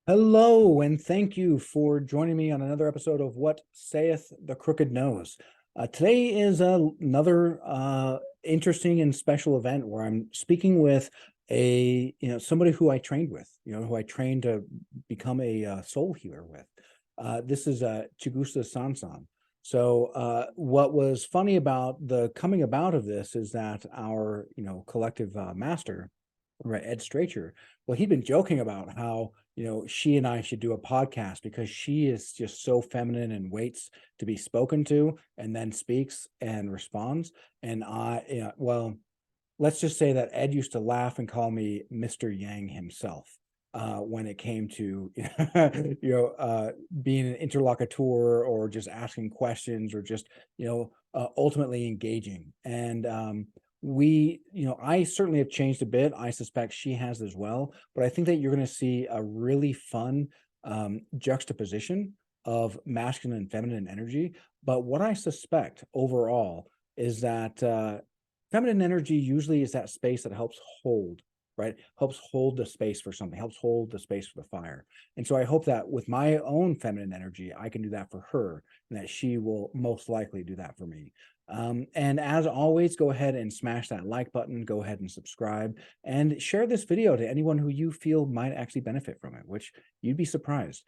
Hello, and thank you for joining me on another episode of What Sayeth the Crooked Nose. Today is another interesting and special event where I'm speaking with somebody who I trained with, who I trained to become a soul healer with. This is Chigusa Sansen. So what was funny about the coming about of this is that our, collective master, right, Ed Stracher, well, he'd been joking about how, she and I should do a podcast because she is just so feminine and waits to be spoken to and then speaks and responds. And well, let's just say that Ed used to laugh and call me Mr. Yang himself when it came to being an interlocutor or just asking questions or just ultimately engaging. And I certainly have changed a bit. I suspect she has as well, but I think that you're going to see a really fun juxtaposition of masculine and feminine energy. But what I suspect overall is that feminine energy usually is that space that helps hold, right? Helps hold the space for something, helps hold the space for the fire. And so I hope that with my own feminine energy, I can do that for her and that she will most likely do that for me. And as always, go ahead and smash that like button, go ahead and subscribe and share this video to anyone who you feel might actually benefit from it, which you'd be surprised.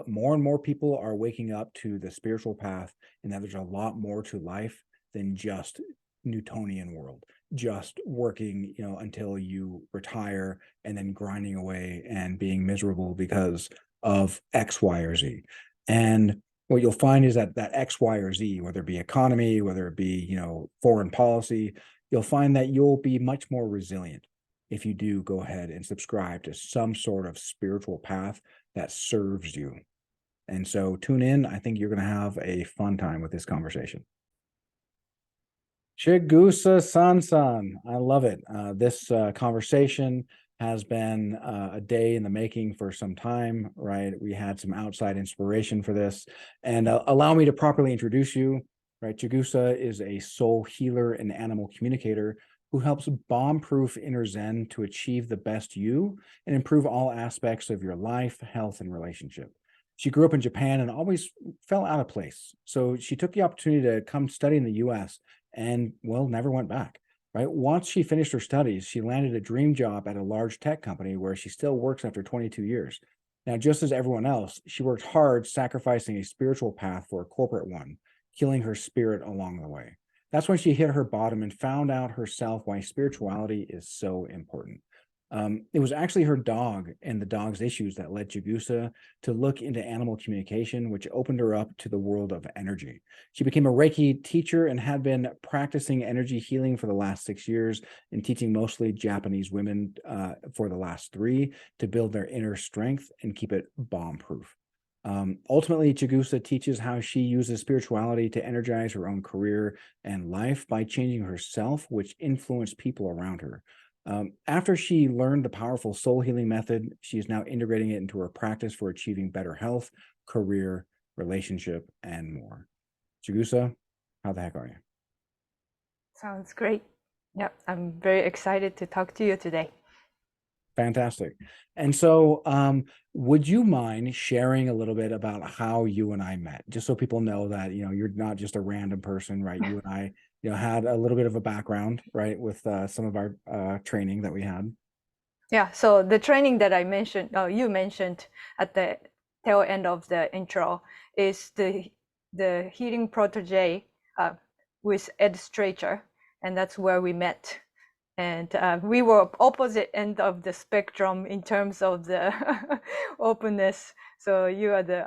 More and more people are waking up to the spiritual path and that there's a lot more to life than just Newtonian world, just working, until you retire and then grinding away and being miserable because of X, Y, or Z. And what you'll find is that X, Y, or Z, whether it be economy, whether it be, foreign policy, you'll find that you'll be much more resilient if you do go ahead and subscribe to some sort of spiritual path that serves you. And so tune in. I think you're going to have a fun time with this conversation. Chigusa Sansen. I love it. This conversation has been a day in the making for some time, right? We had some outside inspiration for this. And allow me to properly introduce you, right? Chigusa is a soul healer and animal communicator who helps bomb-proof inner Zen to achieve the best you and improve all aspects of your life, health, and relationship. She grew up in Japan and always felt out of place. So she took the opportunity to come study in the US and, well, never went back. Right. Once she finished her studies, she landed a dream job at a large tech company where she still works after 22 years. Now, just as everyone else, she worked hard, sacrificing a spiritual path for a corporate one, killing her spirit along the way. That's when she hit her bottom and found out herself why spirituality is so important. It was actually her dog and the dog's issues that led Chigusa to look into animal communication, which opened her up to the world of energy. She became a Reiki teacher and had been practicing energy healing for the last 6 years and teaching mostly Japanese women for the last 3 to build their inner strength and keep it bomb-proof. Ultimately, Chigusa teaches how she uses spirituality to energize her own career and life by changing herself, which influenced people around her. After she learned the powerful soul healing method, she is now integrating it into her practice for achieving better health, career, relationship, and more. Chigusa, how the heck are you? Sounds great. Yeah, I'm very excited to talk to you today. Fantastic. And so, would you mind sharing a little bit about how you and I met, just so people know that you're not just a random person, right? You and I, had a little bit of a background, right, with some of our training that we had. Yeah, so the training that I mentioned, you mentioned at the tail end of the intro, is the healing protege with Ed Stracher, and that's where we met. And we were opposite end of the spectrum in terms of the openness. So you are the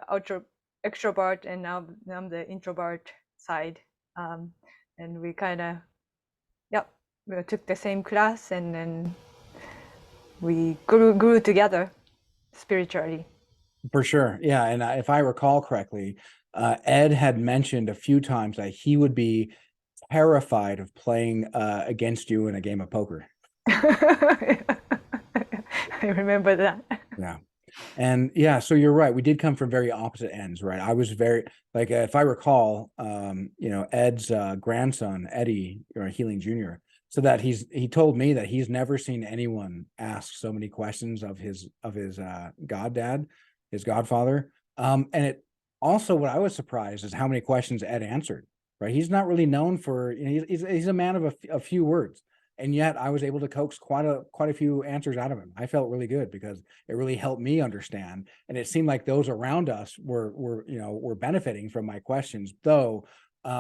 extrovert, and now I'm the introvert side. And we kind of, yep, we took the same class, and then we grew together spiritually. For sure. Yeah. And if I recall correctly, Ed had mentioned a few times that he would be terrified of playing against you in a game of poker. I remember that. Yeah. And yeah, so you're right. We did come from very opposite ends, right? I was very like, if I recall, Ed's grandson, Eddie, or Healing Jr., so that he told me that he's never seen anyone ask so many questions of his goddad his godfather. And it also, what I was surprised is how many questions Ed answered, right? He's not really known for, he's a man of a few words. And yet I was able to coax quite a few answers out of him. I felt really good because it really helped me understand. And it seemed like those around us were benefiting from my questions, though.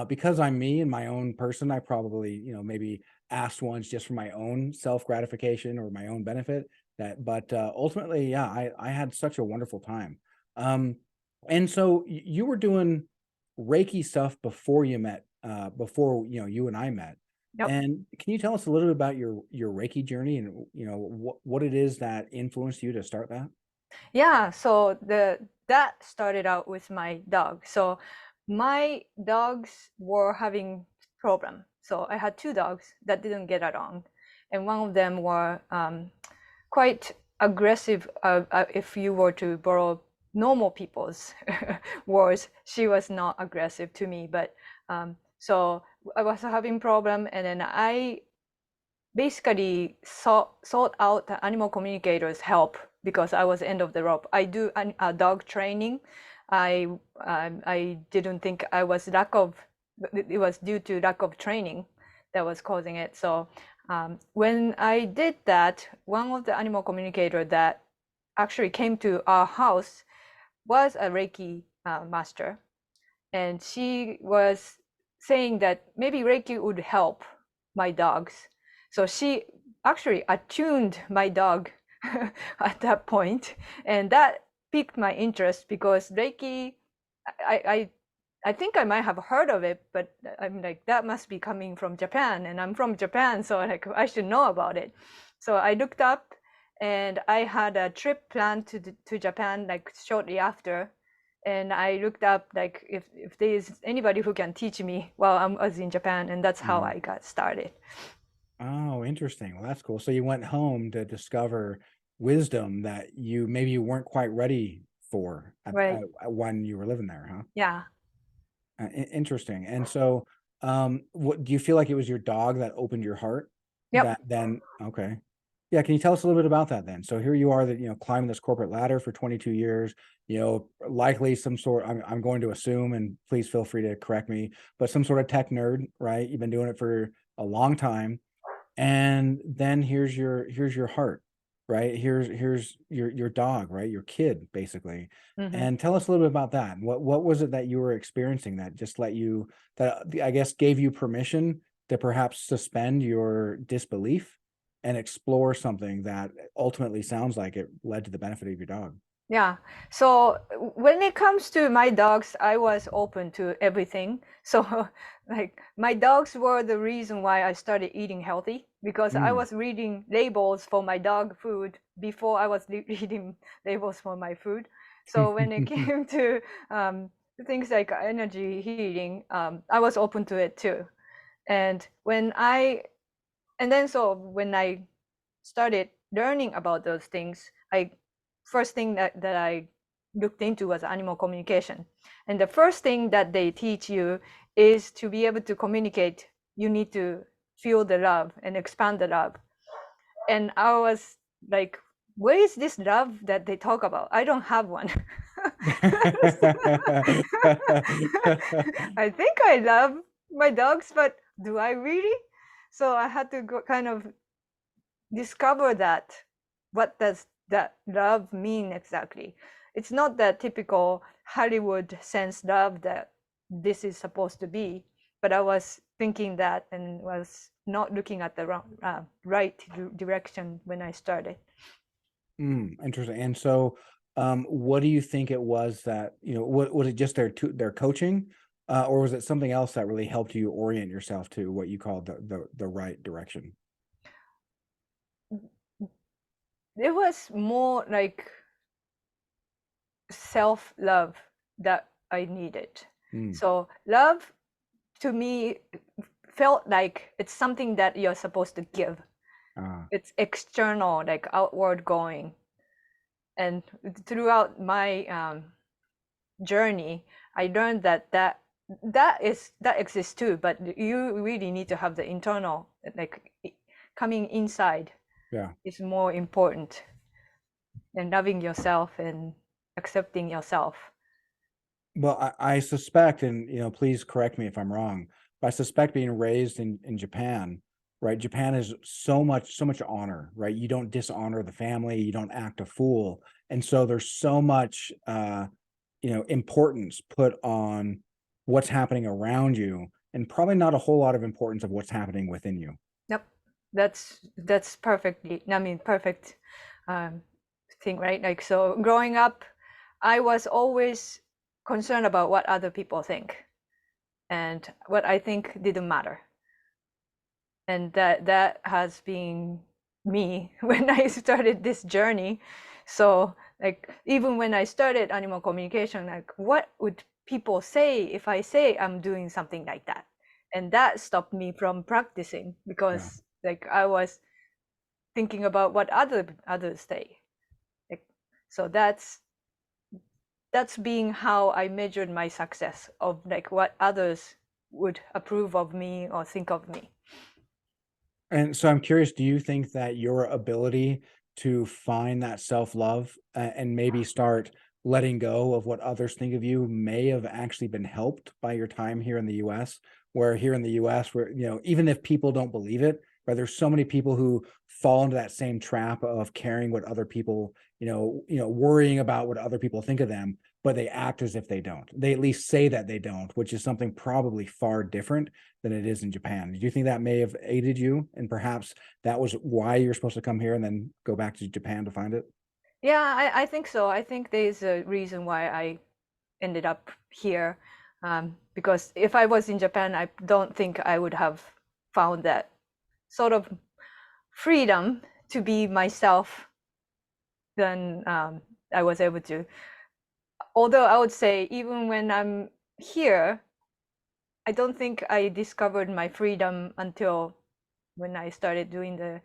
Because I'm me and my own person, I probably, maybe asked ones just for my own self gratification or my own benefit. But ultimately, yeah, I had such a wonderful time. And so you were doing Reiki stuff before you met, before you and I met. Yep. And can you tell us a little bit about your Reiki journey and what it is that influenced you to start that? Yeah, so that started out with my dog. So my dogs were having problem. So I had two dogs that didn't get along, and one of them were quite aggressive. If you were to borrow normal people's words, she was not aggressive to me, but so I was having problem, and then I basically sought out the animal communicators help because I was end of the rope. I do dog training. I didn't think I was it was due to lack of training that was causing it. So when I did that, one of the animal communicator that actually came to our house was a Reiki master, and she was saying that maybe Reiki would help my dogs. So she actually attuned my dog at that point, and that piqued my interest because Reiki, I I think I might have heard of it, but I'm like, that must be coming from Japan, and I'm from Japan, so like I should know about it. So I looked up, and I had a trip planned to Japan like shortly after, and I looked up like if there is anybody who can teach me while I was in Japan, and that's how Mhm. I got started. Oh, interesting. Well, that's cool. So you went home to discover wisdom that maybe you weren't quite ready for Right. when you were living there, huh? Yeah. Interesting. And so, what do you feel like it was your dog that opened your heart? Yep. That then, okay. Yeah, can you tell us a little bit about that then? So here you are that, climbing this corporate ladder for 22 years, likely some sort, I'm going to assume, and please feel free to correct me, but some sort of tech nerd, right? You've been doing it for a long time. And then here's your heart, right? Here's your dog, right? Your kid, basically. Mm-hmm. And tell us a little bit about that. What was it that you were experiencing that just that I guess gave you permission to perhaps suspend your disbelief and explore something that ultimately sounds like it led to the benefit of your dog? Yeah. So when it comes to my dogs, I was open to everything. So like my dogs were the reason why I started eating healthy because I Mm. was reading labels for my dog food before I was reading labels for my food. So when it came to things like energy healing, I was open to it too. And when I started learning about those things, I first thing that I looked into was animal communication. And the first thing that they teach you is to be able to communicate, you need to feel the love and expand the love. And I was like, where is this love that they talk about? I don't have one. I think I love my dogs, but do I really? So I had to go kind of discover that. What does that love mean exactly? It's not the typical Hollywood sense love that this is supposed to be, but I was thinking that and was not looking at the right direction when I started. Interesting. And so, what do you think it was that, what was it just their coaching, or was it something else that really helped you orient yourself to what you called the right direction? It was more like self love that I needed. Mm. So, love to me felt like it's something that you're supposed to give. Ah, It's external, like outward going. And throughout my journey, I learned that exists too, but you really need to have the internal, like coming inside yeah. is more important, and loving yourself and accepting yourself. Well, I suspect, and please correct me if I'm wrong, but I suspect being raised in Japan, right? Japan is so much honor, right? You don't dishonor the family, you don't act a fool. And so there's so much importance put on what's happening around you, and probably not a whole lot of importance of what's happening within you. Yep, that's perfectly. I mean, perfect thing, right? Like, so growing up, I was always concerned about what other people think, and what I think didn't matter. And that has been me when I started this journey. So like, even when I started animal communication, like, what would people say if I say I'm doing something like that? And that stopped me from practicing, Yeah. because like I was thinking about what others say. Like, so that's being how I measured my success, of like what others would approve of me or think of me. And so I'm curious, do you think that your ability to find that self-love and maybe start letting go of what others think of you may have actually been helped by your time here in the US? Where here in the US, where, even if people don't believe it, right, there's so many people who fall into that same trap of caring what other people, worrying about what other people think of them, but they act as if they don't. They at least say that they don't, which is something probably far different than it is in Japan. Do you think that may have aided you, and perhaps that was why you're supposed to come here and then go back to Japan to find it? Yeah, I think so. I think there's a reason why I ended up here. Because if I was in Japan, I don't think I would have found that sort of freedom to be myself than I was able to. Although I would say, even when I'm here, I don't think I discovered my freedom until when I started doing the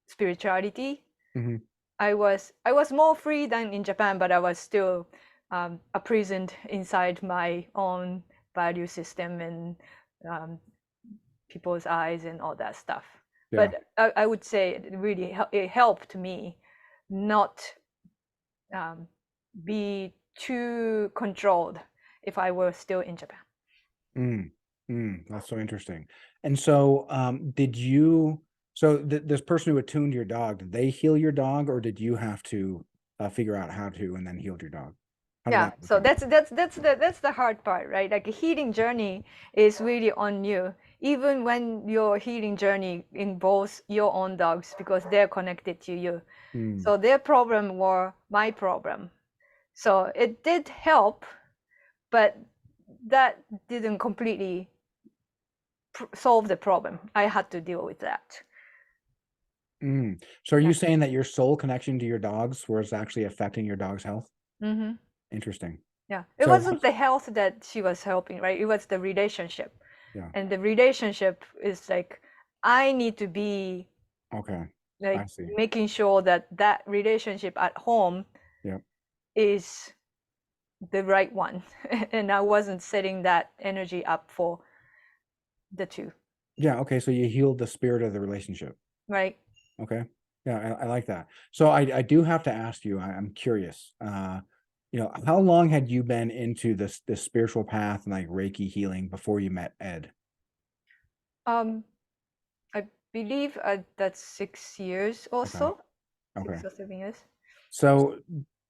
spirituality. Mm-hmm. I was more free than in Japan, but I was still imprisoned inside my own value system and people's eyes and all that stuff. Yeah. But I would say it really it helped me not be too controlled if I were still in Japan. That's so interesting. And so, this person who attuned your dog, did they heal your dog, or did you have to figure out how to and then healed your dog? How did Yeah, that work so out? that's the hard part, right? Like, a healing journey is really on you, even when your healing journey involves your own dogs, because they're connected to you. Mm, So their problem were my problem. So it did help, but that didn't completely solve the problem. I had to deal with that. So are Yeah. you saying that your soul connection to your dogs was actually affecting your dog's health? Mm-hmm. Interesting. Yeah, it So, wasn't the health that she was helping, right? It was the relationship. yeah, And the relationship is like, I need to be okay, I like see. making sure that that relationship at home Yeah. is the right one. And I wasn't setting that energy up for the two, Yeah, okay, so you healed the spirit of the relationship. right? Okay. Yeah, I like that. So I do have to ask you, I'm curious, how long had you been into this spiritual path and like Reiki healing before you met Ed? Um, I believe that's 6 years or Okay. so, Okay. 6 or 7 years. So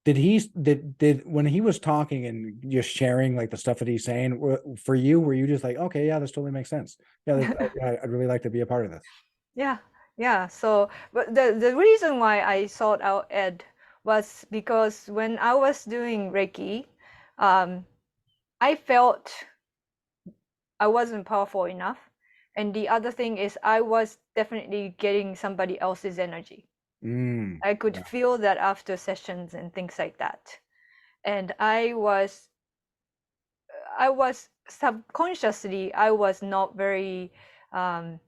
did when he was talking and just sharing like the stuff that he's saying, for you, were you just like, okay, yeah, this totally makes sense. Yeah, I'd really like to be a part of this. Yeah, yeah. So, but the reason why I sought out Ed was because when I was doing Reiki, um, I felt I wasn't powerful enough. And the other thing is, I was definitely getting somebody else's energy. I could Yeah. feel that after sessions and things like that. And I was subconsciously, I was not very um,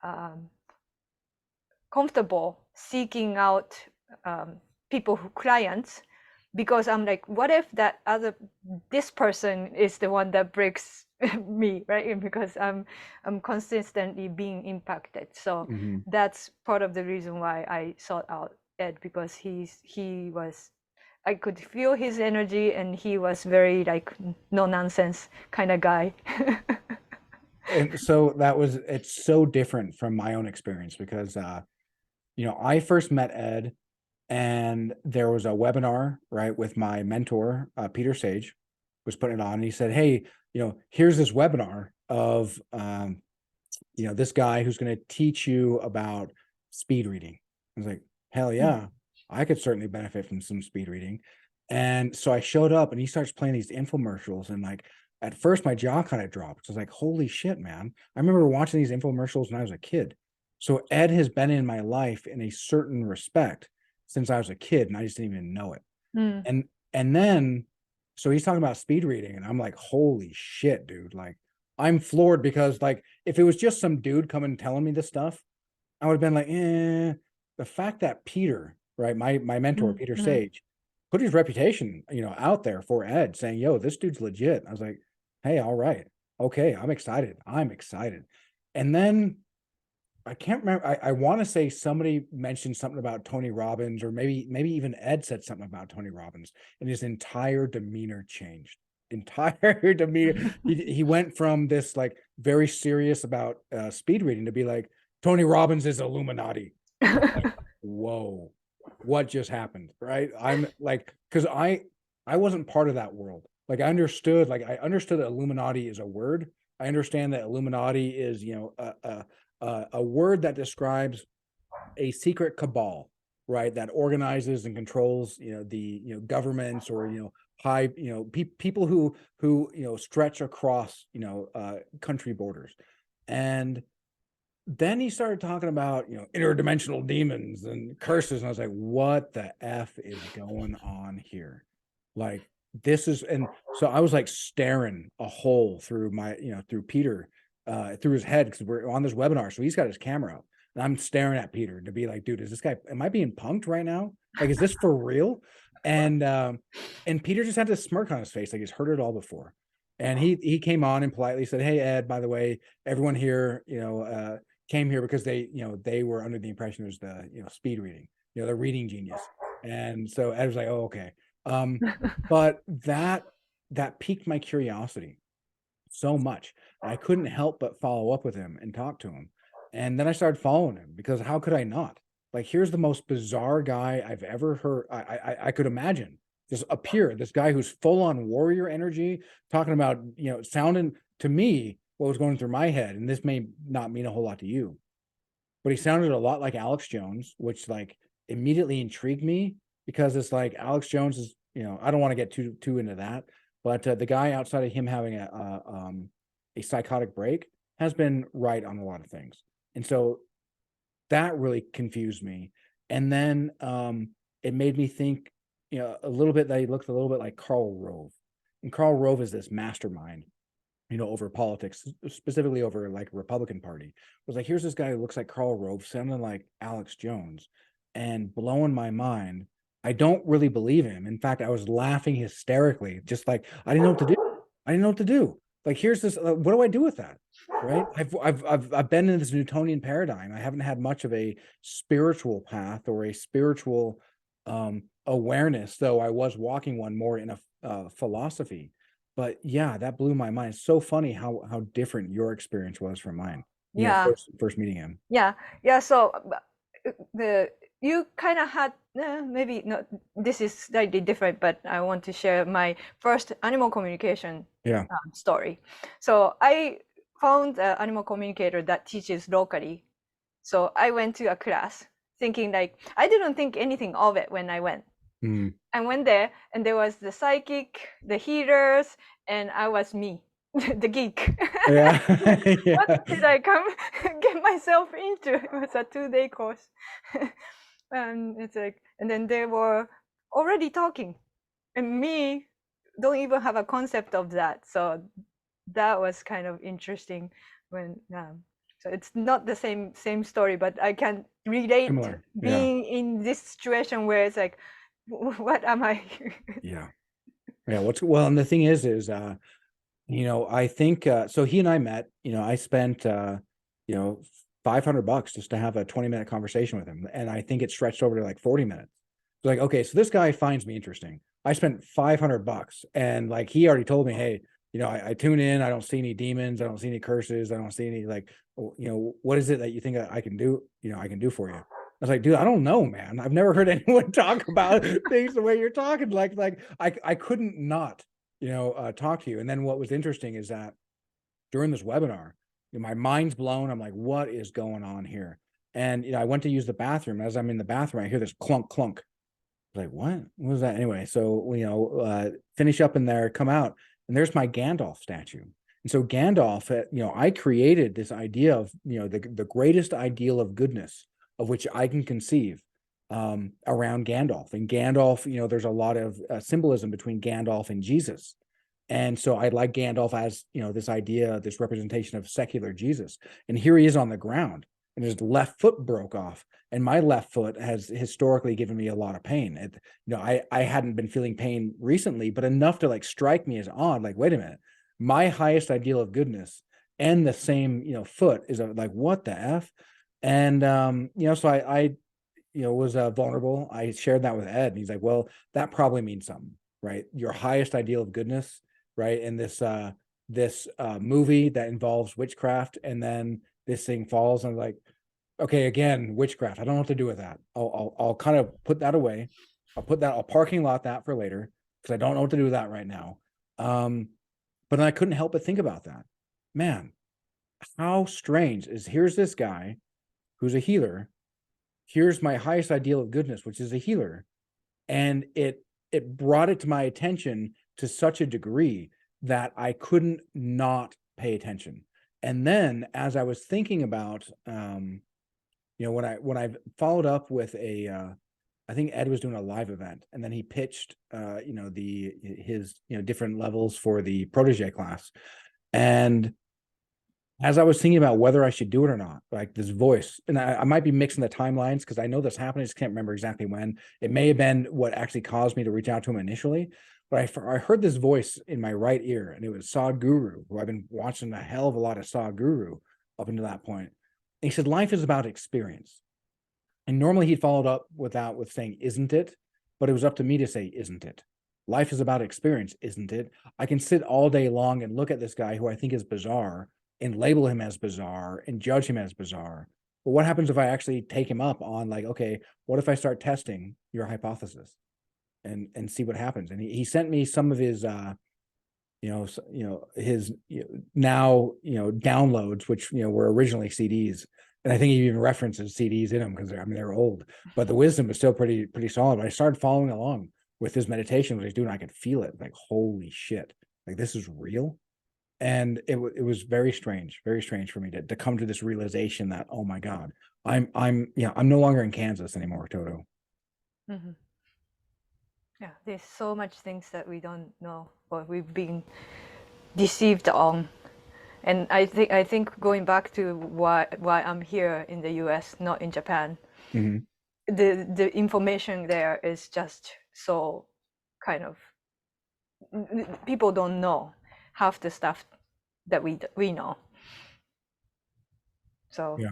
um, comfortable seeking out people who clients, because I'm like, what if this person is the one that breaks me, right? Because I'm consistently being impacted. So Hmm. that's part of the reason why I sought out Ed because he was, I could feel his energy, and he was very like no nonsense kind of guy. And so it's so different from my own experience because I first met Ed, and there was a webinar, right, with my mentor, Peter Sage was putting it on, and he said, hey, here's this webinar of this guy who's going to teach you about speed reading. I was like, hell yeah, I could certainly benefit from some speed reading. And so I showed up, and he starts playing these infomercials, and like at first my jaw kind of dropped. I was like, holy shit, man. I remember watching these infomercials when I was a kid. So Ed has been in my life in a certain respect since I was a kid, and I just didn't even know it. Mm. And then so he's talking about speed reading, and I'm like, holy shit, dude. Like, I'm floored because like if it was just some dude coming telling me this stuff, I would have been like, the fact that Peter, right, my mentor, Peter Sage, put his reputation, out there for Ed, saying, yo, this dude's legit. I was like, hey, all right. Okay, I'm excited. And then I can't remember. I want to say somebody mentioned something about Tony Robbins, or maybe even Ed said something about Tony Robbins, and his entire demeanor changed. Entire demeanor. He went from this like very serious about speed reading to be like, Tony Robbins is Illuminati. Like, whoa, what just happened? Right? I'm like, because I wasn't part of that world. Like I understood that Illuminati is a word. I understand that Illuminati is a word that describes a secret cabal, right, that organizes and controls the governments, or high people who stretch across country borders. And then he started talking about interdimensional demons and curses, and I was like, what the F is going on here? Like, this is, and so I was like staring a hole through my through Peter, through his head, because we're on this webinar, so he's got his camera out, and I'm staring at Peter to be like, dude, is this guy, am I being punked right now? Like, is this for real? And Peter just had this smirk on his face, like he's heard it all before. And he came on and politely said, hey, Ed, by the way, everyone here came here because they were under the impression it was the speed reading, the reading genius. And so Ed was like, oh, okay. But that piqued my curiosity so much, and I couldn't help but follow up with him and talk to him. And then I started following him, because how could I not? Like, here's the most bizarre guy I've ever heard. I could imagine just appear, this guy who's full on warrior energy, talking about sounding to me what was going through my head, and this may not mean a whole lot to you, but he sounded a lot like Alex Jones, which like immediately intrigued me, because it's like Alex Jones is, I don't want to get too into that, but the guy, outside of him having a psychotic break, has been right on a lot of things. And so that really confused me. And then it made me think, a little bit, that he looked a little bit like Karl Rove. And Karl Rove is this mastermind, over politics, specifically over like Republican Party. It was like, here's this guy who looks like Karl Rove, sounding like Alex Jones, and blowing my mind. I don't really believe him. In fact, I was laughing hysterically, just like, I didn't know what to do. Like, here's this. What do I do with that? Right? I've been in this Newtonian paradigm. I haven't had much of a spiritual path or a spiritual awareness, though I was walking one more in a philosophy. But yeah, that blew my mind. It's so funny how different your experience was from mine. Yeah. First meeting him. Yeah. So the you kind of had maybe not. This is slightly different, but I want to share my first animal communication story. So I found an animal communicator that teaches locally. So I went to a class thinking, like, I didn't think anything of it when I went. I went there, and there was the psychic, the healers, and I was me, the geek. Yeah. What did I come get myself into? It was a 2-day course. And it's like, and then they were already talking, and me don't even have a concept of that. So that was kind of interesting when so it's not the same story, but I can relate. Similar. Being in this situation where it's like, what am I? Yeah. Well, and the thing is I think so he and I met, I spent $500 just to have a 20-minute conversation with him. And I think it stretched over to like 40 minutes. It's like, okay, so this guy finds me interesting. I spent $500 and like, he already told me, hey, you know, I tune in, I don't see any demons, I don't see any curses, I don't see any like, you know, what is it that you think I can do, you know, I can do for you? I was like, dude, I don't know, man. I've never heard anyone talk about things the way you're talking. Like I couldn't not, you know, talk to you. And then what was interesting is that during this webinar, you know, my mind's blown. I'm like, what is going on here? And, you know, I went to use the bathroom. As I'm in the bathroom, I hear this clunk, clunk. Like, what was that? Anyway, so, you know, finish up in there, come out, and there's my Gandalf statue. And so Gandalf, you know, I created this idea of, you know, the greatest ideal of goodness of which I can conceive around Gandalf. And Gandalf, you know, there's a lot of symbolism between Gandalf and Jesus. And so I like Gandalf as, you know, this idea, this representation of secular Jesus. And here he is on the ground and his left foot broke off. And my left foot has historically given me a lot of pain. You know, I hadn't been feeling pain recently, but enough to like strike me as odd. Like, wait a minute, my highest ideal of goodness and the same, you know, foot is like, what the F? And, you know, so I you know, was vulnerable. I shared that with Ed and he's like, well, that probably means something, right? Your highest ideal of goodness, right? And this movie that involves witchcraft and then this thing falls and I'm like, okay, again, witchcraft. I don't know what to do with that. I'll kind of put that away. I'll parking lot that for later because I don't know what to do with that right now. But I couldn't help but think about that. Man, how strange is here's this guy who's a healer. Here's my highest ideal of goodness, which is a healer. And it brought it to my attention to such a degree that I couldn't not pay attention. And then as I was thinking about you know, when I followed up with I think Ed was doing a live event and then he pitched you know, his you know, different levels for the protege class. And as I was thinking about whether I should do it or not, like this voice, and I might be mixing the timelines because I know this happened. I just can't remember exactly when. It may have been what actually caused me to reach out to him initially, but I heard this voice in my right ear, and it was Sadhguru, who I've been watching a hell of a lot of Sadhguru up until that point. And he said, life is about experience. And normally he'd followed up with that with saying, isn't it? But it was up to me to say, isn't it? Life is about experience, isn't it? I can sit all day long and look at this guy who I think is bizarre and label him as bizarre and judge him as bizarre. But what happens if I actually take him up on like, okay, what if I start testing your hypothesis and see what happens? And he sent me some of his his now downloads, which were originally CDs. And I think he even references CDs in them because they're old, but the wisdom is still pretty solid. But I started following along with his meditation, what he's doing. I could feel it, like, holy shit, like this is real. And it was very strange for me to come to this realization that, oh my God, I'm no longer in Kansas anymore, Toto. Mm-hmm. Yeah, there's so much things that we don't know or we've been deceived on. And I think going back to why I'm here in the US, not in Japan, mm-hmm. the information there is just so kind of, people don't know half the stuff that we know. So yeah.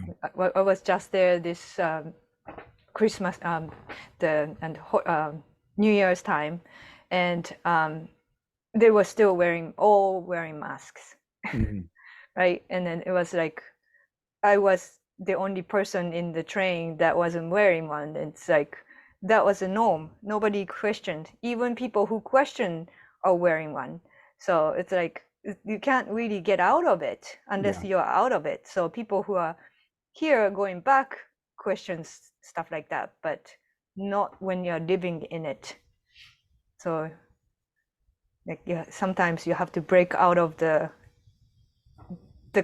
I was just there this Christmas New Year's time, and they were still wearing masks. Mm-hmm. Right, and then it was like I was the only person in the train that wasn't wearing one. It's like that was a norm. Nobody questioned. Even people who question are wearing one. So it's like you can't really get out of it unless you're out of it. So people who are here going back questions stuff like that, but not when you're living in it. So like sometimes you have to break out of the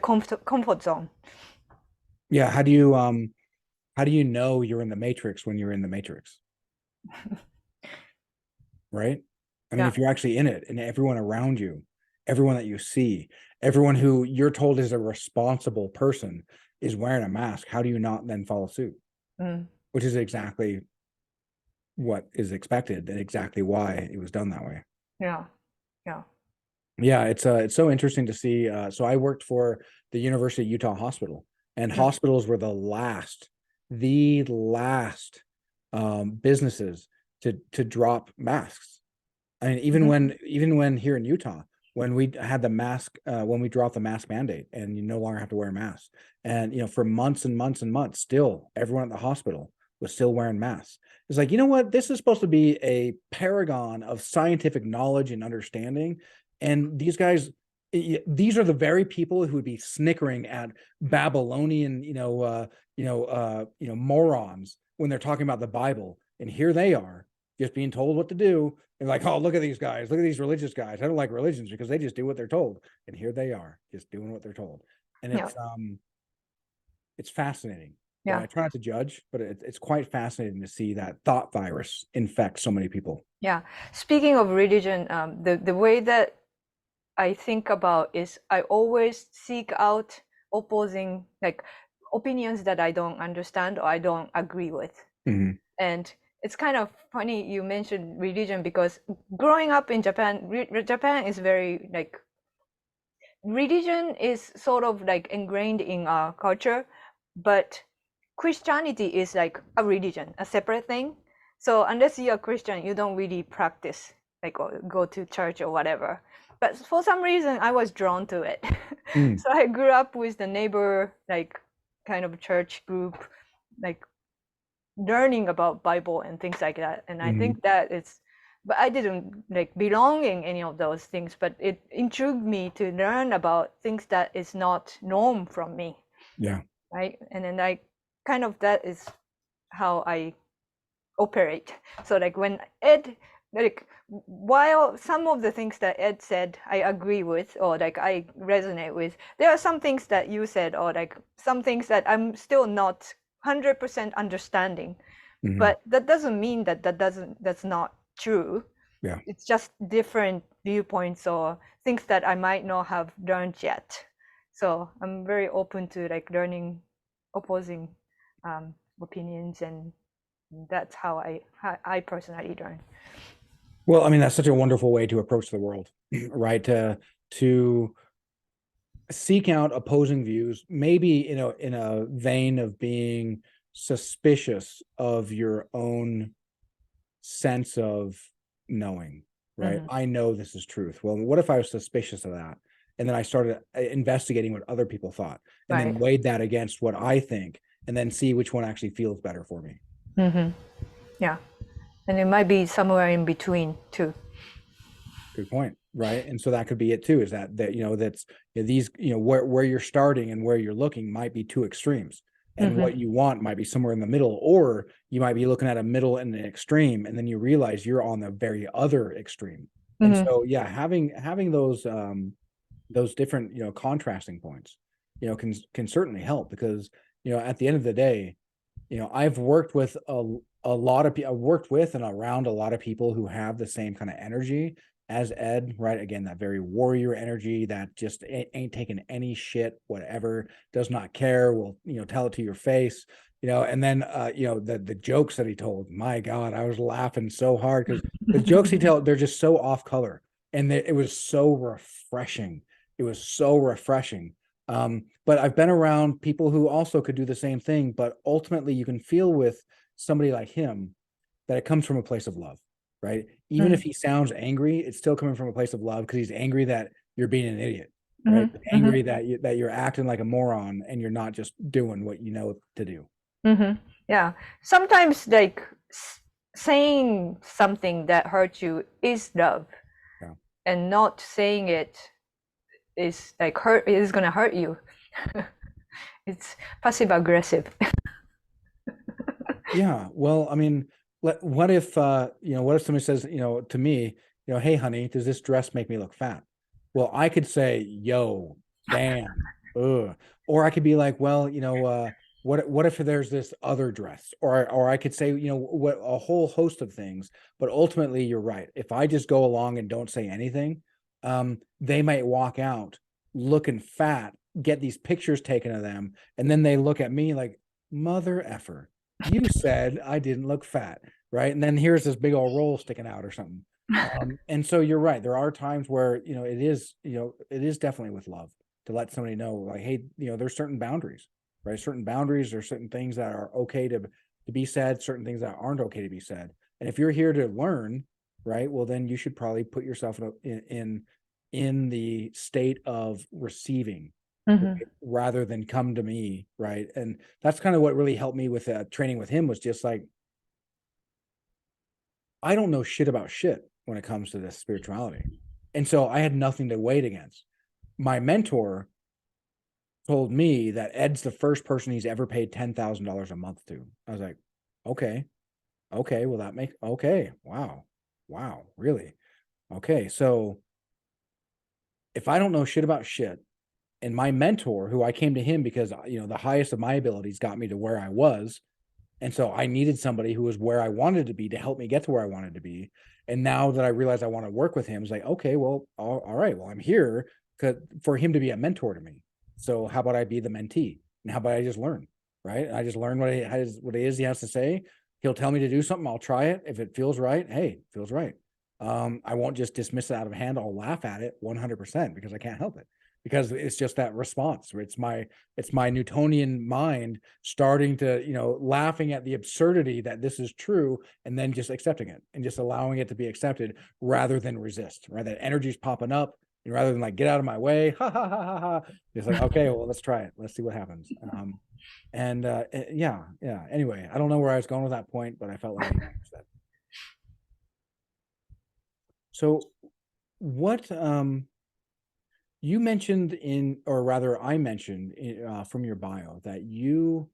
comfort zone. Yeah. How do you know you're in the matrix when you're in the matrix? Right? I mean, if you're actually in it and everyone around you, everyone that you see, everyone who you're told is a responsible person is wearing a mask, how do you not then follow suit? Which is exactly what is expected and exactly why it was done that way. Yeah, it's so interesting to see. So I worked for the University of Utah Hospital, and hospitals were the last businesses to drop masks. I mean, even when here in Utah, when we had the mask, when we dropped the mask mandate and you no longer have to wear a mask, and for months and months and months, still everyone at the hospital was still wearing masks. It's like, you know what? This is supposed to be a paragon of scientific knowledge and understanding, and these guys, these are the very people who would be snickering at Babylonian, morons when they're talking about the Bible, and here they are just being told what to do. And like, oh, look at these guys, look at these religious guys. I don't like religions because they just do what they're told. And here they are just doing what they're told. And it's fascinating. Yeah. I try not to judge, but it's quite fascinating to see that thought virus infect so many people. Yeah. Speaking of religion, the way that I think about is I always seek out opposing, like, opinions that I don't understand or I don't agree with. And it's kind of funny you mentioned religion, because growing up in Japan, Japan is very, like, religion is sort of like ingrained in our culture, but Christianity is like a religion, a separate thing. So unless you're a Christian, you don't really practice, like, or go to church or whatever. But for some reason, I was drawn to it. So I grew up with the neighbor, like, kind of church group, like, learning about Bible and things like that. And I think that it's, but I didn't, like, belong in any of those things, but it intrigued me to learn about things that is not norm from me. Yeah. Right. And then kind of that is how I operate. So like when Ed, like, while some of the things that Ed said I agree with, or like I resonate with, there are some things that you said, or like some things that I'm still not 100% understanding. But that doesn't mean that's not true. Yeah. It's just different viewpoints or things that I might not have learned yet. So I'm very open to, like, learning opposing opinions, and that's how I personally learn. Well, I mean, that's such a wonderful way to approach the world, right? To seek out opposing views, maybe in a vein of being suspicious of your own sense of knowing, right? I know this is truth. Well, what if I was suspicious of that? And then I started investigating what other people thought, and then weighed that against what I think, and then see which one actually feels better for me. Yeah. And it might be somewhere in between too. Good point. Right. And so that could be it too, is that that's these, where you're starting and where you're looking might be two extremes. And what you want might be somewhere in the middle, or you might be looking at a middle and an extreme, and then you realize you're on the very other extreme. And so, yeah, having those different, contrasting points, can certainly help, because, at the end of the day, I've worked with a lot of people, I've worked with and around a lot of people who have the same kind of energy as Ed, right? Again, that very warrior energy that just ain't taking any shit, whatever, does not care, will, tell it to your face, and then, the jokes that he told, my God, I was laughing so hard, because the jokes he tells, they're just so off color. And it was so refreshing. It was so refreshing. But I've been around people who also could do the same thing, but ultimately you can feel with somebody like him that it comes from a place of love, right? Even if he sounds angry, it's still coming from a place of love, because he's angry that you're being an idiot, right? Angry that you're acting like a moron and you're not just doing what you know to do. Yeah. Sometimes, like, saying something that hurts you is love. Yeah. And not saying it is like it is gonna hurt you. It's passive aggressive. Yeah. Well, I mean, what if somebody says, to me, hey honey, does this dress make me look fat? Well, I could say, yo, damn, ugh. Or I could be like, well, what if there's this other dress? Or I could say, what, a whole host of things. But ultimately, you're right. If I just go along and don't say anything, they might walk out looking fat, get these pictures taken of them, and then they look at me like, mother effer, you said I didn't look fat, right? And then here's this big old roll sticking out or something. And so you're right. There are times where, it is definitely with love to let somebody know, like, hey, there's certain boundaries, right? Certain boundaries or certain things that are okay to be said, certain things that aren't okay to be said. And if you're here to learn, right, well, then you should probably put yourself in the state of receiving, Mm-hmm. right, rather than come to me, right? And that's kind of what really helped me with training with him, was just like, I don't know shit about shit when it comes to this spirituality. And so I had nothing to wait against. My mentor told me that Ed's the first person he's ever paid $10,000 a month to. I was like, okay, well, that makes, okay, wow, really? Okay, so if I don't know shit about shit, and my mentor, who I came to him because, the highest of my abilities got me to where I was, and so I needed somebody who was where I wanted to be to help me get to where I wanted to be. And now that I realize I want to work with him, it's like, okay, well, all right, well, I'm here for him to be a mentor to me. So how about I be the mentee? And how about I just learn, right? And I just learn what it is he has to say. He'll tell me to do something. I'll try it. If it feels right, hey, it feels right. I won't just dismiss it out of hand. I'll laugh at it 100% because I can't help it, because it's just that response. It's my Newtonian mind starting to, laughing at the absurdity that this is true, and then just accepting it and just allowing it to be accepted rather than resist, right? That energy's popping up, and rather than like, get out of my way, ha ha ha ha ha, it's like, okay, well, let's try it. Let's see what happens. Yeah. Anyway, I don't know where I was going with that point, but I felt like that. So what, you mentioned or rather I mentioned from your bio that you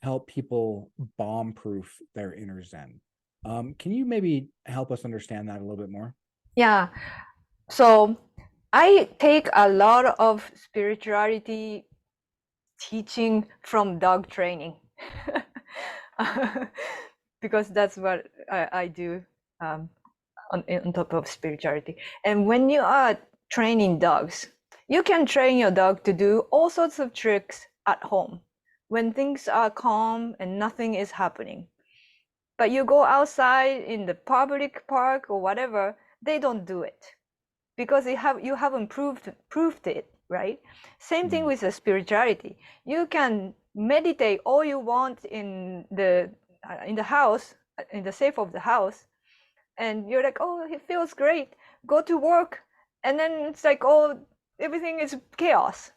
help people bomb-proof their inner Zen. Can you maybe help us understand that a little bit more? Yeah. So I take a lot of spirituality teaching from dog training because that's what I do on top of spirituality. And when you are training dogs, you can train your dog to do all sorts of tricks at home when things are calm and nothing is happening. But you go outside in the public park or whatever, they don't do it because you haven't proved it, right? Same thing with the spirituality. You can meditate all you want in the house, in the safe of the house, and you're like, oh, it feels great. Go to work, and then it's like, oh, everything is chaos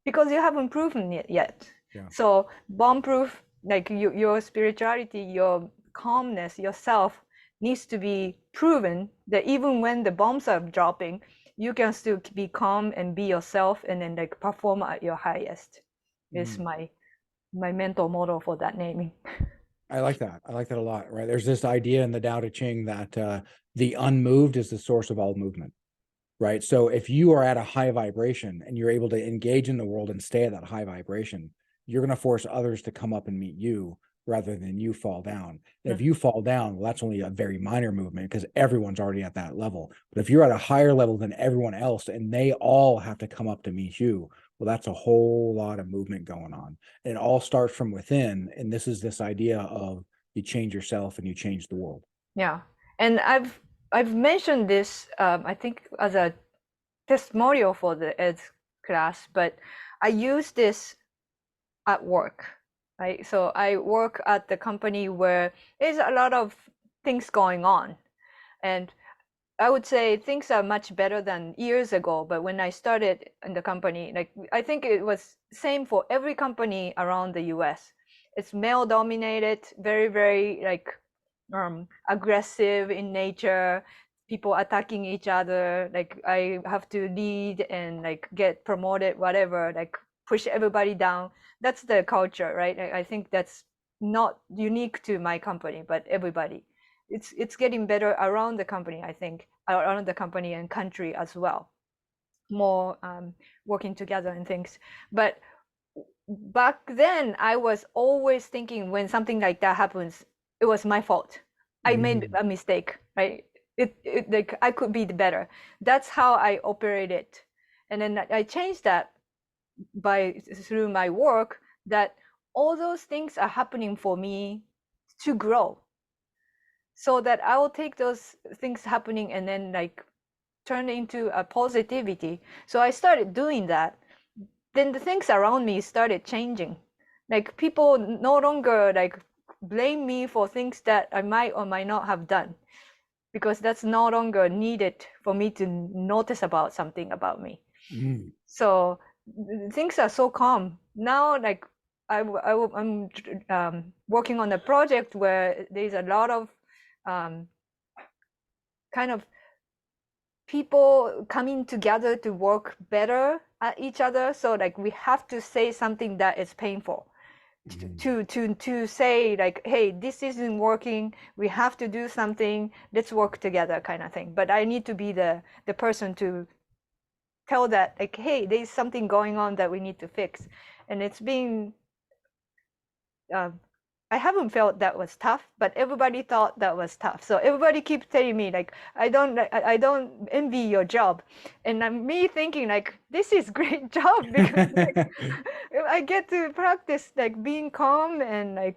because you haven't proven it yet. Yeah. So bomb-proof, like your spirituality, your calmness, yourself needs to be proven that even when the bombs are dropping, you can still be calm and be yourself, and then like perform at your highest. Is my mental model for that naming. I like that. I like that a lot, right? There's this idea in the Tao Te Ching that the unmoved is the source of all movement, right? So if you are at a high vibration and you're able to engage in the world and stay at that high vibration, you're going to force others to come up and meet you rather than you fall down. And if you fall down, well, that's only a very minor movement because everyone's already at that level. But if you're at a higher level than everyone else and they all have to come up to meet you, well, that's a whole lot of movement going on. And it all starts from within. And this idea of you change yourself and you change the world. Yeah. And I've mentioned this, I think, as a testimonial for the Ed's class, but I use this at work, right? So I work at the company where there's a lot of things going on. And I would say things are much better than years ago. But when I started in the company, like I think it was same for every company around the US. It's male dominated, very, very like aggressive in nature, people attacking each other, like I have to lead and like get promoted, whatever, like push everybody down. That's the culture, right? I think that's not unique to my company, but everybody. It's getting better around the company, I think, around the company and country as well. More working together and things. But back then, I was always thinking when something like that happens, it was my fault. I made a mistake, right? It like I could be better. That's how I operated, and then I changed that through my work. That all those things are happening for me to grow, so that I will take those things happening and then like turn into a positivity. So I started doing that. Then the things around me started changing. like people no longer like blame me for things that I might or might not have done, because that's no longer needed for me to notice about something about me. Mm. So things are so calm now. Like I'm working on a project where there's a lot of kind of people coming together to work better at each other. So like we have to say something that is painful to say like, hey, this isn't working, we have to do something, let's work together, kind of thing. But I need to be the person to tell that, like, hey, there's something going on that we need to fix. And it's been I haven't felt that was tough, but everybody thought that was tough. So everybody keeps telling me like, I don't envy your job, and I'm me thinking like, this is great job, because like, I get to practice like being calm and like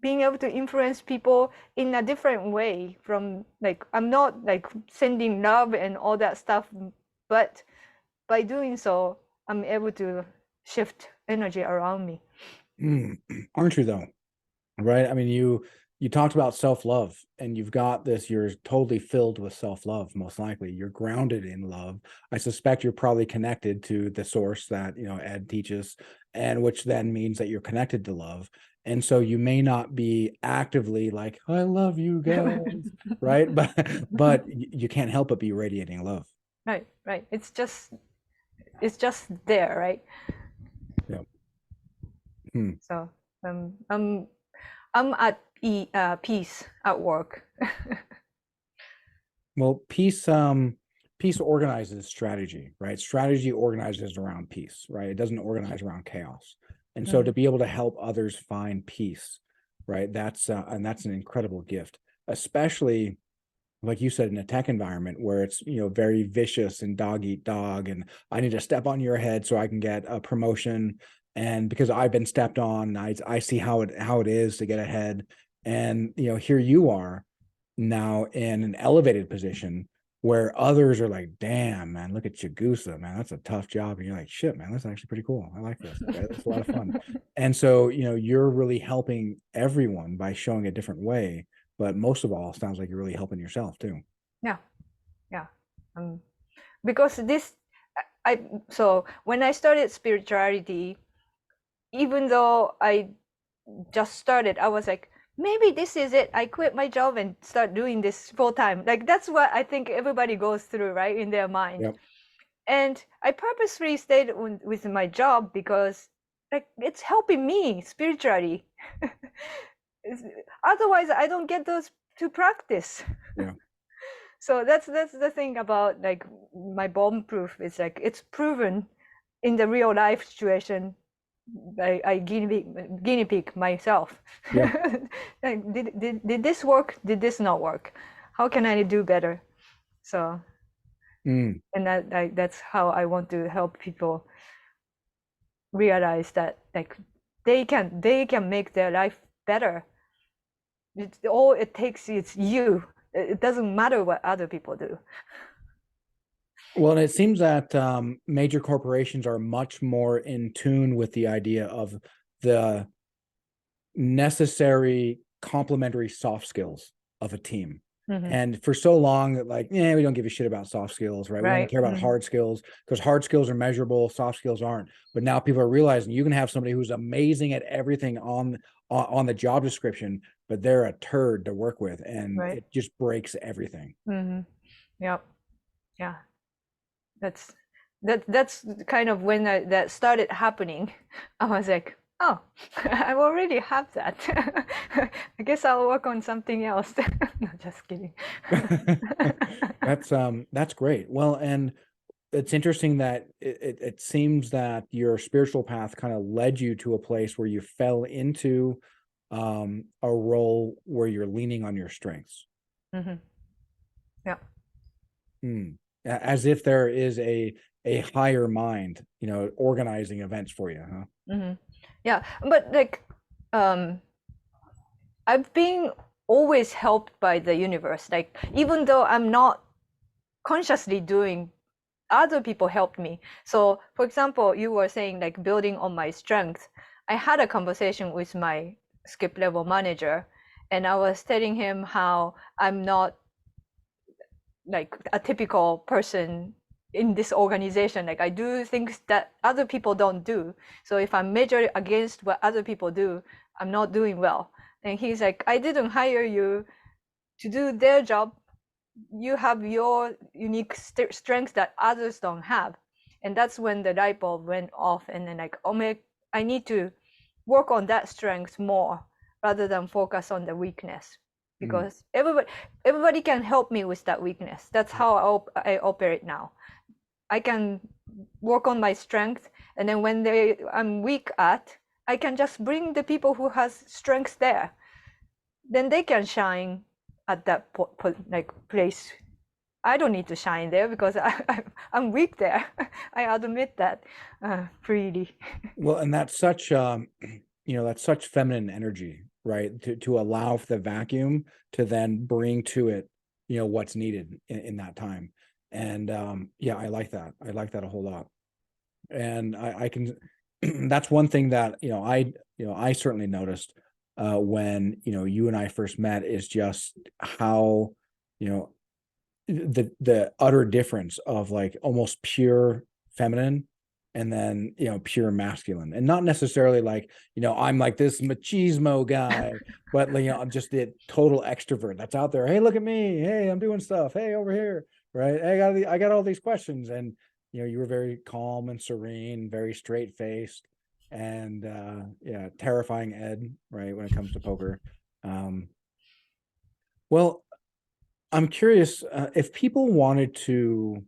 being able to influence people in a different way. From like, I'm not like sending love and all that stuff, but by doing so, I'm able to shift energy around me. Aren't you though? Right. I mean, you talked about self-love, and you've got this, you're totally filled with self-love. Most likely you're grounded in love. I suspect you're probably connected to the source that, Ed teaches, and which then means that you're connected to love. And so you may not be actively like, I love you guys, right? But you can't help but be radiating love. Right. It's just there, right? Yeah. Hmm. So I'm at peace at work. Well, peace organizes strategy, right? Strategy organizes around peace, right? It doesn't organize around chaos. And so to be able to help others find peace, right? That's an incredible gift, especially like you said, in a tech environment where it's, very vicious and dog eat dog, and I need to step on your head so I can get a promotion. And because I've been stepped on, I see how it is to get ahead. And, here you are now in an elevated position where others are like, damn, man, look at Chigusa, man, that's a tough job. And you're like, shit, man, that's actually pretty cool. I like this. Right? It's a lot of fun. And so, you're really helping everyone by showing a different way. But most of all, it sounds like you're really helping yourself too. Yeah. Because so when I started spirituality, even though I just started, I was like, maybe this is it. I quit my job and start doing this full time. Like that's what I think everybody goes through, right, in their mind. Yep. And I purposely stayed with my job because like it's helping me spiritually. Otherwise, I don't get those to practice. Yeah. So that's the thing about like my Bombproof. It's like it's proven in the real life situation. I guinea pig myself. Yeah. Like, did this work? Did this not work? How can I do better? So, and that's how I want to help people realize that like they can make their life better. All it takes is you. It doesn't matter what other people do. Well, and it seems that major corporations are much more in tune with the idea of the necessary complementary soft skills of a team. And for so long, like, we don't give a shit about soft skills, right? We only care about hard skills, because hard skills are measurable, soft skills aren't. But now people are realizing you can have somebody who's amazing at everything on the job description, but they're a turd to work with, and it just breaks everything. Yep. Yeah. That's kind of when that started happening. I was like, oh, I already have that. I guess I'll work on something else. No, just kidding. That's great. Well, and it's interesting that it seems that your spiritual path kind of led you to a place where you fell into a role where you're leaning on your strengths. Yeah. As if there is a higher mind, organizing events for you, huh? Yeah, but like I've been always helped by the universe. Like even though I'm not consciously doing, other people helped me. So for example, you were saying like building on my strength. I had a conversation with my skip level manager, and I was telling him how I'm not like a typical person in this organization. Like I do things that other people don't do. So if I'm measured against what other people do, I'm not doing well. And he's like, I didn't hire you to do their job. You have your unique strengths that others don't have. And that's when the light bulb went off. And then like, oh, I need to work on that strength more rather than focus on the weakness, because everybody can help me with that weakness. That's how I operate now. I can work on my strength, and then when I'm weak at, I can just bring the people who has strengths there. Then they can shine at that like place. I don't need to shine there because I'm weak there. I admit that freely. Well, and that's such that's such feminine energy, right? To allow for the vacuum to then bring to it, what's needed in that time. And yeah, I like that. I like that a whole lot. And I can that's one thing that I certainly noticed when you and I first met, is just how the utter difference of like almost pure feminine and then pure masculine, and not necessarily like I'm like this machismo guy, but like I'm just the total extrovert that's out there. Hey, look at me. Hey, I'm doing stuff. Hey, over here. Right. Hey, I got all these questions. And you were very calm and serene, very straight faced, and yeah, terrifying Ed, right, when it comes to poker. Well, I'm curious if people wanted to,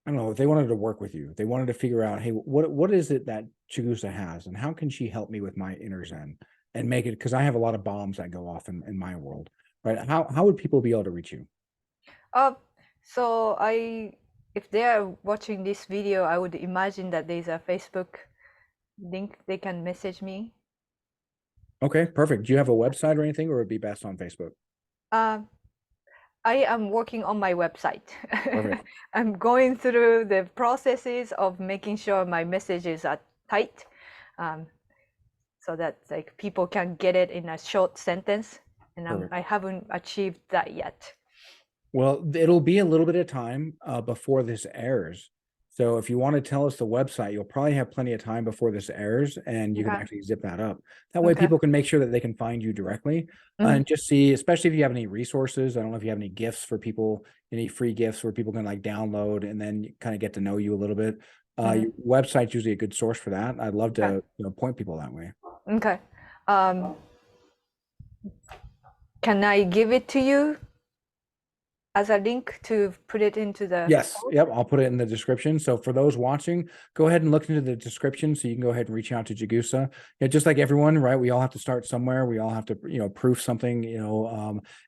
I don't know, if they wanted to work with you, they wanted to figure out, hey, what is it that Chigusa has, and how can she help me with my inner Zen and make it? Because I have a lot of bombs that go off in my world, right? How would people be able to reach you? So if they are watching this video, I would imagine that there's a Facebook link they can message me. Okay, perfect. Do you have a website or anything, or would it be best on Facebook? I am working on my website. Perfect. I'm going through the processes of making sure my messages are tight, so that like people can get it in a short sentence. And I haven't achieved that yet. Well, it'll be a little bit of time before this airs. So if you want to tell us the website, you'll probably have plenty of time before this airs, and you can actually zip that up. That way people can make sure that they can find you directly and just see, especially if you have any resources. I don't know if you have any gifts for people, any free gifts where people can like download and then kind of get to know you a little bit. Your website's usually a good source for that. I'd love to point people that way. Okay. Can I give it to you as a link to put it into the— Yes. Yep. I'll put it in the description. So for those watching, go ahead and look into the description so you can go ahead and reach out to Chigusa. Yeah, just like everyone, right? We all have to start somewhere. We all have to, proof something,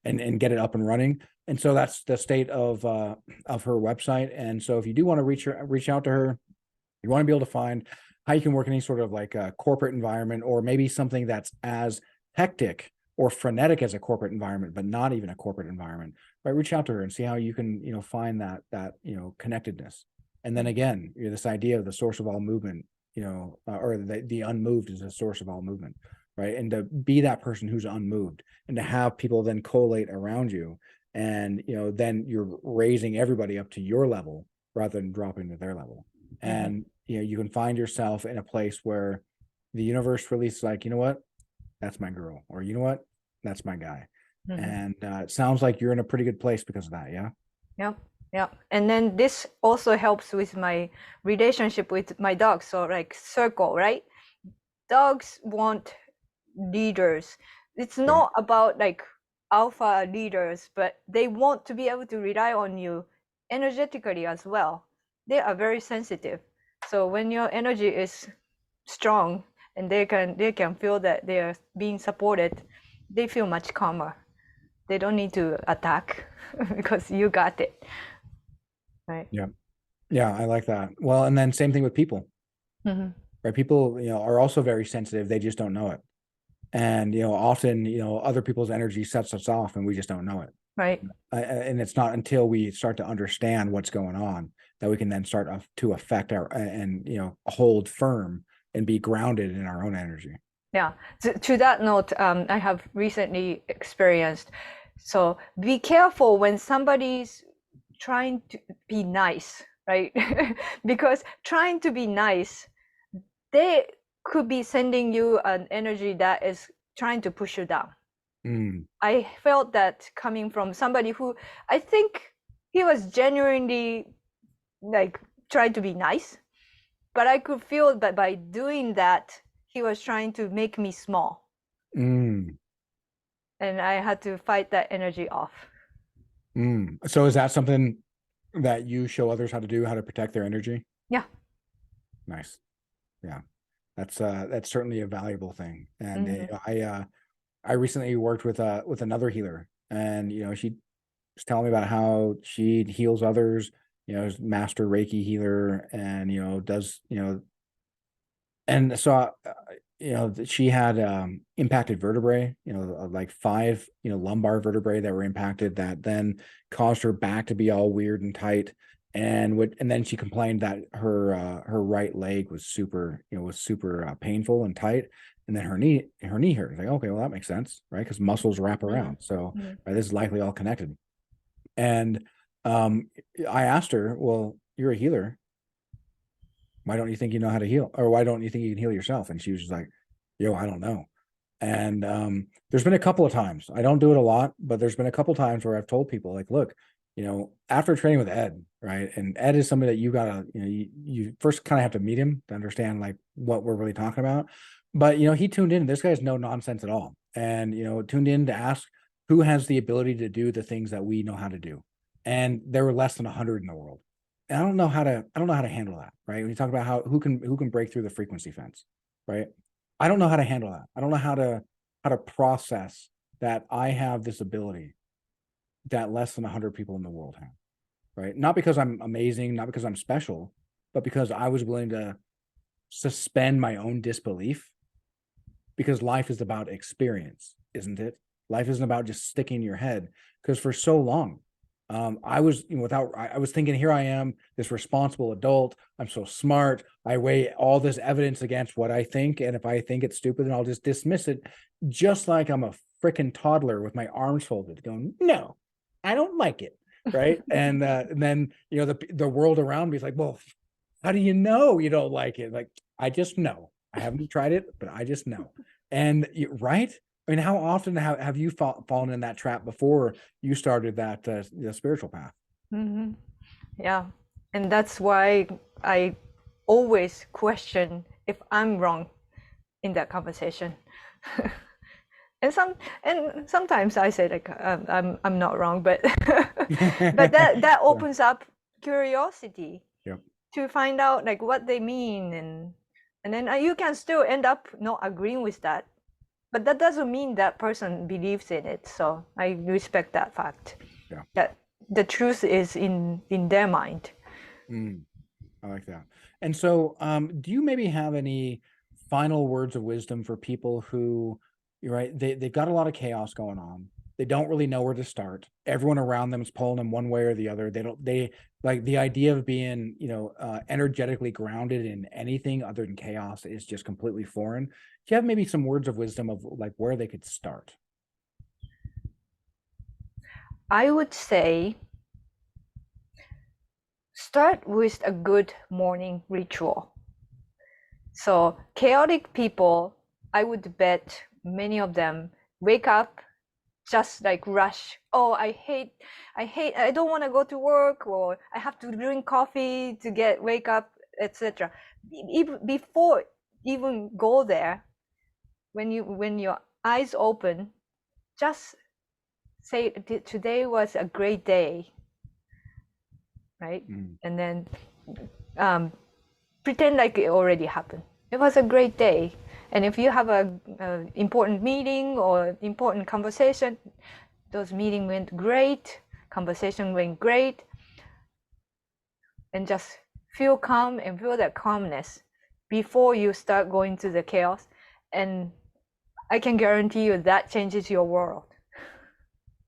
and get it up and running. And so that's the state of her website. And so if you do want to reach out to her, you want to be able to find how you can work in any sort of like a corporate environment, or maybe something that's as hectic or frenetic as a corporate environment, but not even a corporate environment, right? Reach out to her and see how you can, find that connectedness. And then again, this idea of the source of all movement, or the unmoved is the source of all movement, right? And to be that person who's unmoved, and to have people then collate around you, and then you're raising everybody up to your level rather than dropping to their level. And you can find yourself in a place where the universe releases like, you know what, that's my girl, or you know what, that's my guy. And it sounds like you're in a pretty good place because of that. Yeah. And then this also helps with my relationship with my dog. So like circle, right? Dogs want leaders. It's not about like alpha leaders, but they want to be able to rely on you energetically as well. They are very sensitive. So when your energy is strong and they can feel that they are being supported, they feel much calmer. They don't need to attack because you got it. Right. Yeah, I like that. Well, and then same thing with people. Right? People, are also very sensitive. They just don't know it. And often, other people's energy sets us off and we just don't know it. Right. And it's not until we start to understand what's going on that we can then start to affect our and hold firm and be grounded in our own energy. Yeah. To that note, I have recently experienced. So be careful when somebody's trying to be nice, right? Because trying to be nice, they could be sending you an energy that is trying to push you down. I felt that coming from somebody who I think he was genuinely like trying to be nice, but I could feel that by doing that, he was trying to make me small. And I had to fight that energy off. So is that something that you show others how to do, how to protect their energy? Yeah. Nice. Yeah. That's certainly a valuable thing. And I recently worked with another healer, and she was telling me about how she heals others, is master Reiki healer, and does and so she had impacted vertebrae, like 5 lumbar vertebrae that were impacted, that then caused her back to be all weird and tight, and then she complained that her right leg was super painful and tight, and then her knee hurt. Like, okay, well, that makes sense, right? Because muscles wrap around. So right, this is likely all connected. And I asked her, well, you're a healer, why don't you think you know how to heal? Or why don't you think you can heal yourself? And she was just like, yo, I don't know. And there's been a couple of times, I don't do it a lot, but there's been a couple of times where I've told people, like, look, after training with Ed, right? And Ed is somebody that you gotta, you first kind of have to meet him to understand like what we're really talking about. But he tuned in. This guy's no nonsense at all. And tuned in to ask who has the ability to do the things that we know how to do. And there were less than 100 in the world. And I don't know how to handle that, right? When you talk about who can break through the frequency fence, right? I don't know how to handle that. I don't know how to process that I have this ability that less than 100 people in the world have, right? Not because I'm amazing, not because I'm special, but because I was willing to suspend my own disbelief, because life is about experience, isn't it? Life isn't about just sticking in your head, because for so long, I was I was thinking, here I am, this responsible adult, I'm so smart, I weigh all this evidence against what I think, and if I think it's stupid, then I'll just dismiss it, just like I'm a freaking toddler with my arms folded going, no, I don't like it, right? And then the world around me is like, well, how do you know you don't like it? Like, I just know. I haven't tried it, but I just know. And right? I mean, how often have you fallen in that trap before you started that the spiritual path? Yeah. And that's why I always question if I'm wrong in that conversation. and sometimes I say like I'm not wrong, but but that opens up curiosity to find out like what they mean, and then you can still end up not agreeing with that, but that doesn't mean that person believes in it. So I respect that fact. That the truth is in their mind. I like that. And so do you maybe have any final words of wisdom for people who, you're right, they've got a lot of chaos going on, they don't really know where to start, everyone around them is pulling them one way or the other, they like the idea of being energetically grounded in anything other than chaos is just completely foreign? Do you have maybe some words of wisdom of like where they could start? I would say start with a good morning ritual. So chaotic people, I would bet many of them wake up just like rush. Oh, I don't want to go to work, or I have to drink coffee to wake up, etc. Before even go there, when your eyes open, just say today was a great day, right? And then pretend like it already happened. It was a great day. And if you have a important meeting or important conversation, those meeting went great, conversation went great, and just feel calm and feel that calmness before you start going to the chaos. And I can guarantee you that changes your world.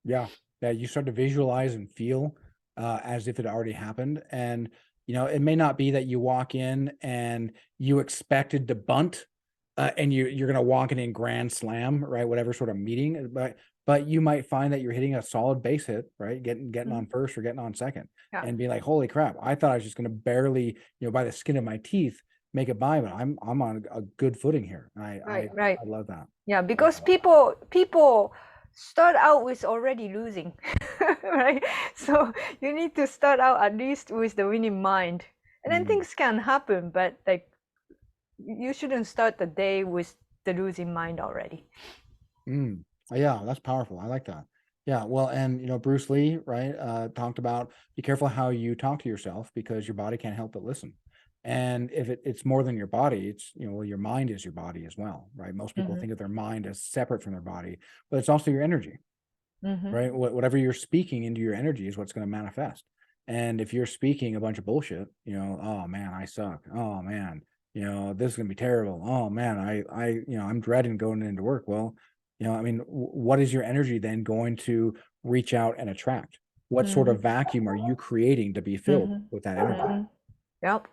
Yeah, you start to visualize and feel as if it already happened. And it may not be that you walk in and you expected to bunt, and you're going to walk in grand slam, right? Whatever sort of meeting, but you might find that you're hitting a solid base hit, right? Getting on first or getting on second, and be like, holy crap, I thought I was just going to barely, by the skin of my teeth, make it by, but I'm on a good footing here. I love that. Yeah, because people start out with already losing, right? So you need to start out at least with the winning mind, and then things can happen, but like you shouldn't start the day with the losing mind already. Yeah, that's powerful. I like that. Yeah, well, and Bruce Lee, right, talked about be careful how you talk to yourself because your body can't help but listen. And if it's more than your body, it's well, your mind is your body as well, right? Most people think of their mind as separate from their body, but it's also your energy, right? Whatever you're speaking into your energy is what's going to manifest. And if you're speaking a bunch of bullshit, oh man, I suck. Oh man, this is gonna be terrible. Oh man, I'm dreading going into work. Well, I mean, what is your energy then going to reach out and attract? What sort of vacuum are you creating to be filled with that energy? Yep.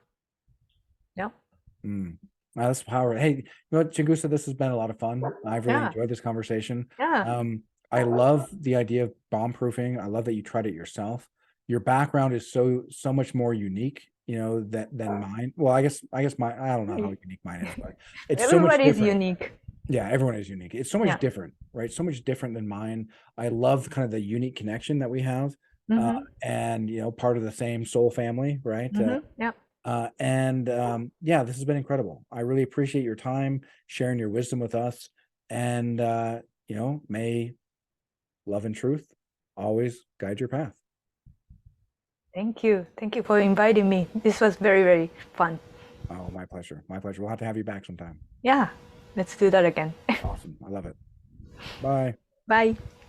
That's power. Hey, Chigusa, this has been a lot of fun. I've really enjoyed this conversation. Yeah. I love the idea of bomb proofing. I love that you tried it yourself. Your background is so much more unique, than mine. Well, I guess I don't know how unique mine is, but it's so much Everybody is different. unique. Yeah, everyone is unique. It's so much different, right? So much different than mine. I love kind of the unique connection that we have, and part of the same soul family, right? Yeah. Yeah, this has been incredible. I really appreciate your time, sharing your wisdom with us, and may love and truth always guide your path. Thank you for inviting me. This was very, very fun. Oh, my pleasure. My pleasure. We'll have to have you back sometime. Yeah, let's do that again. Awesome. I love it. Bye. Bye.